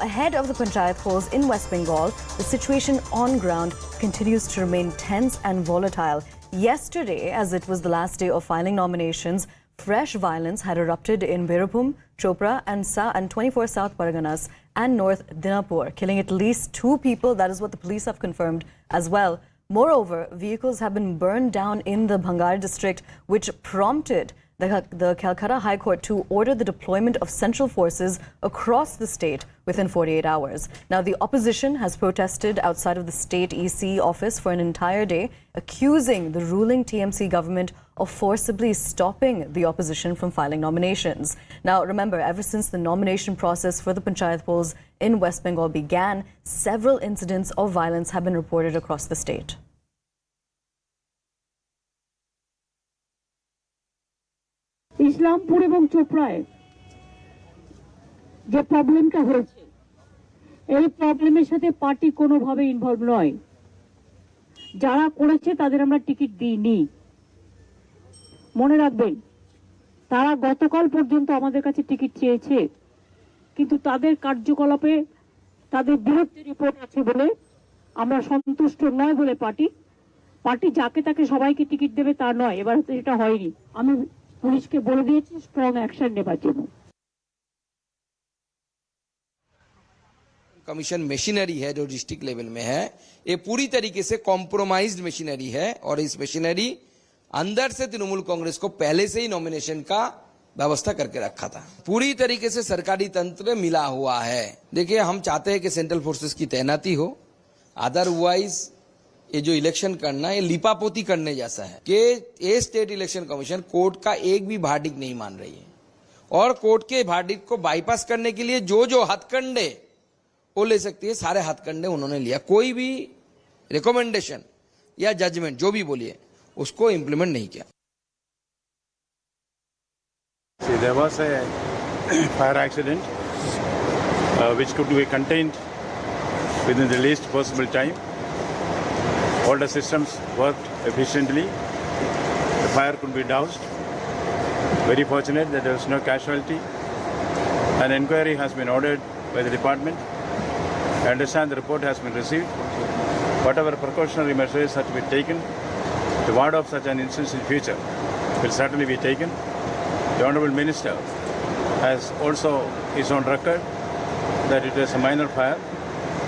ahead of the Panchayat polls in West Bengal, the situation on ground continues to remain tense and volatile. Yesterday, as it was the last day of filing nominations, fresh violence had erupted in Birabhum, Chopra and 24 South Parganas and North Dinapur, killing at least 2 people. That is what the police have confirmed as well. Moreover, vehicles have been burned down in the Bhangar district, which prompted the Calcutta High Court to order the deployment of central forces across the state within 48 hours. Now, the opposition has protested outside of the state EC office for an entire day, accusing the ruling TMC government of forcibly stopping the opposition from filing nominations. Now, remember, ever since the nomination process for the Panchayat polls in West Bengal began, several incidents of violence have been reported across the state. Islampur এবং চোপড়ায় যে প্রবলেমটা হয়েছে এই প্রবলেমের সাথে party কোনোভাবে involve নয়। যারা করেছে তাদের আমরা টিকিট দিইনি। মনে রাখবেন, তারা গতকাল পর্যন্ত আমাদের কাছে টিকিট চেয়েছে, কিন্তু তাদের কার্যকলাপে তাদের বিরুদ্ধে রিপোর্ট আছে বলে আমরা সন্তুষ্ট নয় বলে পার্টি যাকে তাকে সবাইকে টিকিট দেবে তা নয়। এবার এটা হয়নি। আমি পুলিশকে বলে দিয়েছি স্ট্রং অ্যাকশন নেবার জন্য। कमीशन मशीनरी है जो डिस्ट्रिक्ट लेवल में है, ये पूरी तरीके से कॉम्प्रोमाइज्ड मशीनरी है और इस मशीनरी अंदर से तृणमूल कांग्रेस को पहले से ही नॉमिनेशन का व्यवस्था करके रखा था। पूरी तरीके से सरकारी तंत्र मिला हुआ है। देखिए, हम चाहते हैं कि सेंट्रल फोर्सेस की तैनाती हो, अदरवाइज ये जो इलेक्शन करना ये लिपापोती करने जैसा है कि ये स्टेट इलेक्शन कमीशन कोर्ट का एक भी वर्डिक्ट नहीं मान रही है और कोर्ट के वर्डिक्ट को बाईपास करने के लिए जो हथकंडे वो ले सकती है, सारे हथकंडे उन्होंने लिया। कोई भी रिकमेंडेशन या जजमेंट जो भी बोलिए उसको इम्प्लीमेंट नहीं किया। There was a fire accident which could be contained within the least possible time. All the systems worked efficiently. The fire could be doused. Very fortunate that there was no casualty. An inquiry has been ordered by the department. I understand the report has been received. Whatever precautionary measures have to be taken to ward off such an incident in future will certainly be taken. The Honourable Minister has also his own record that it was a minor fire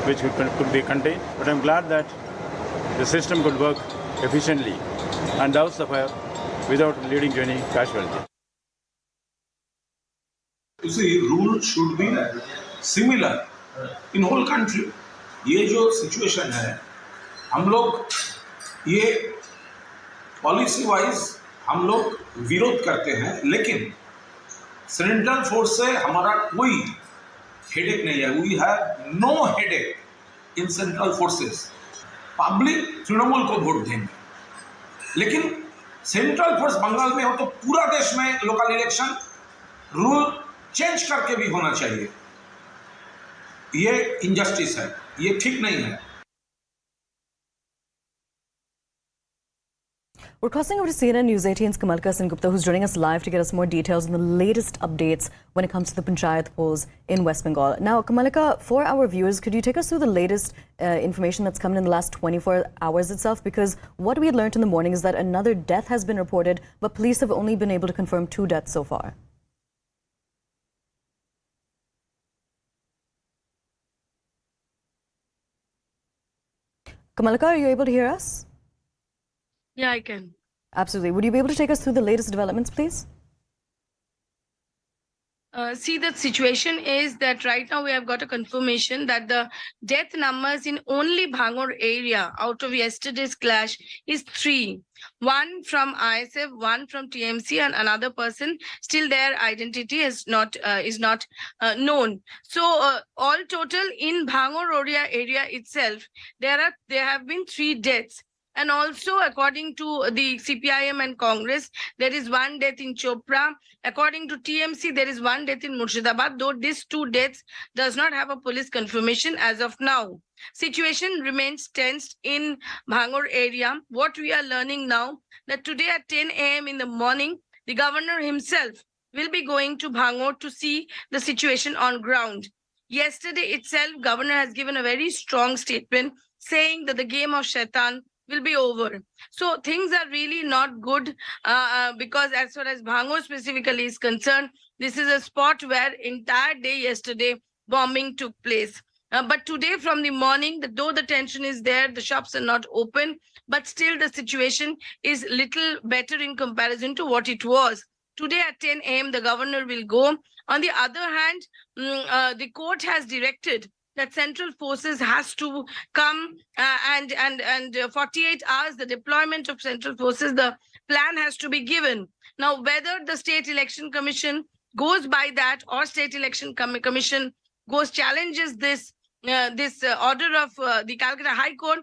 which could be contained. But I'm glad that the system could work efficiently and douse the fire without leading to any casualty. You see, rule should be similar in whole country. ये जो situation है, हम लोग ये policy wise हम लोग विरोध करते हैं, लेकिन सेंट्रल फोर्स से हमारा कोई हेडेक नहीं है। We have no headache in central forces. Public Trinamool को वोट देंगे, लेकिन सेंट्रल फोर्स बंगाल में हो तो पूरा देश में लोकल इलेक्शन रूल चेंज करके भी होना चाहिए। ये इनजस्टिस है, ये ठीक नहीं है। We're crossing over to CNN News 18's Kamalka Gupta, who's joining us live to get us more details on the latest updates when it comes to the Panchayat polls in West Bengal. Now, Kamalka, for our viewers, could you take us through the latest information that's come in the last 24 hours itself? Because what we had learned in the morning is that another death has been reported, but police have only been able to confirm 2 deaths so far. Kamalka, are you able to hear us? Yeah, I can. Absolutely. Would you be able to take us through the latest developments, please? See, the situation is that right now we have got a confirmation that the death numbers in only Bhangar area out of yesterday's clash is 3. 1 from ISF, 1 from TMC, and another person still their identity is not known. So all total in Bhangar area itself, there have been 3 deaths. And also, according to the CPIM and Congress, there is 1 death in Chopra. According to TMC, there is 1 death in Murshidabad, though these 2 deaths does not have a police confirmation as of now. Situation remains tensed in Bhangar area. What we are learning now, that today at 10 a.m. in the morning, the governor himself will be going to Bhangar to see the situation on ground. Yesterday itself, governor has given a very strong statement saying that the game of Shaitan will be over. So things are really not good because as far as Bhangor specifically is concerned, this is a spot where entire day yesterday bombing took place. But today from the morning, though the tension is there, the shops are not open, but still the situation is little better in comparison to what it was. Today at 10 a.m., the governor will go. On the other hand, the court has directed that central forces has to come and 48 hours, the deployment of central forces, the plan has to be given. Now, whether the State Election Commission goes by that or State Election Commission goes challenges this order of the Calcutta High Court,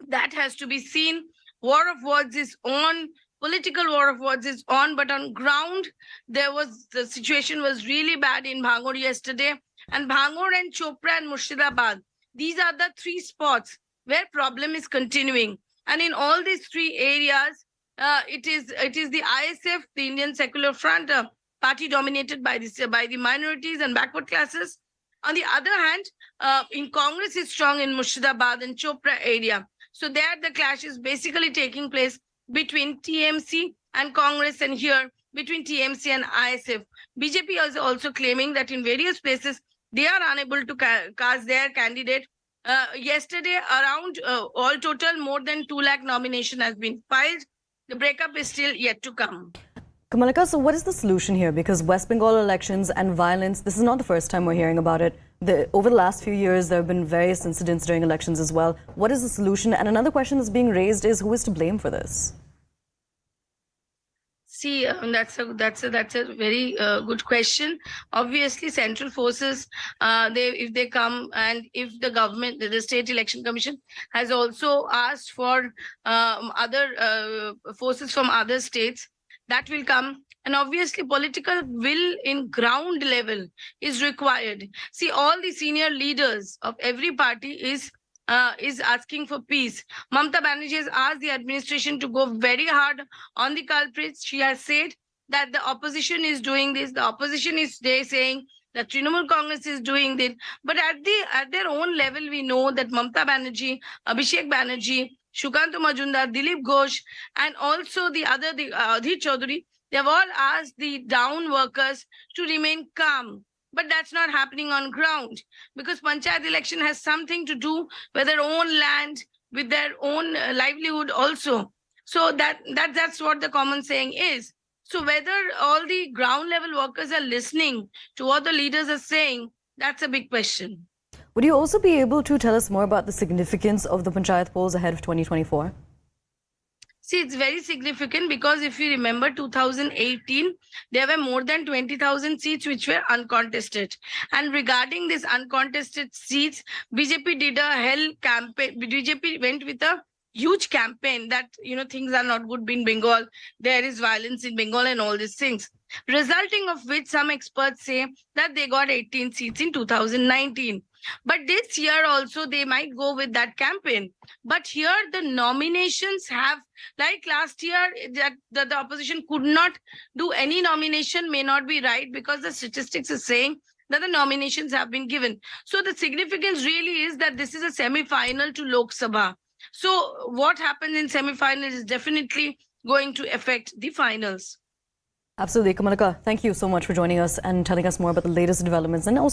that has to be seen. War of words is on. Political war of words is on, but on ground, the situation was really bad in Bhangor yesterday. And Bhangor and Chopra and Murshidabad, these are the three spots where problem is continuing. And in all these three areas, it is the ISF, the Indian Secular Front, party dominated by the minorities and backward classes. On the other hand, in Congress is strong in Murshidabad and Chopra area. So there the clash is basically taking place between TMC and Congress, and here between TMC and ISF. BJP is also claiming that in various places they are unable to cast their candidate. Yesterday, around all total, more than 2 lakh nomination has been filed. The breakup is still yet to come. Kamalika, so what is the solution here? Because West Bengal elections and violence, this is not the first time we're hearing about it. Over the last few years, there have been various incidents during elections as well. What is the solution? And another question that's being raised is, who is to blame for this? See, that's a very good question. Obviously, central forces, if they come, and if the government, the State Election Commission has also asked for other forces from other states, that will come. And obviously, political will in ground level is required. See, all the senior leaders of every party is asking for peace. Mamata Banerjee has asked the administration to go very hard on the culprits. She has said that the opposition is doing this. The opposition is saying that Trinamool Congress is doing this. But at their own level, we know that Mamata Banerjee, Abhishek Banerjee, Shukanto Majumdar, Dilip Ghosh, and also the Adhir Chaudhary, they have all asked the down workers to remain calm. But that's not happening on ground, because Panchayat election has something to do with their own land, with their own livelihood also. So that's what the common saying is. So whether all the ground level workers are listening to what the leaders are saying, that's a big question. Would you also be able to tell us more about the significance of the Panchayat polls ahead of 2024? See, it's very significant because if you remember 2018, there were more than 20,000 seats which were uncontested. And regarding these uncontested seats, BJP did a hell campaign. BJP went with a huge campaign that, things are not good in Bengal. There is violence in Bengal and all these things. Resulting of which some experts say that they got 18 seats in 2019. But this year also they might go with that campaign. But here the nominations have, like last year, that the opposition could not do any nomination may not be right, because the statistics is saying that the nominations have been given. So the significance really is that this is a semi-final to Lok Sabha. So what happens in semi-final is definitely going to affect the finals. Absolutely. Kamalika, thank you so much for joining us and telling us more about the latest developments and also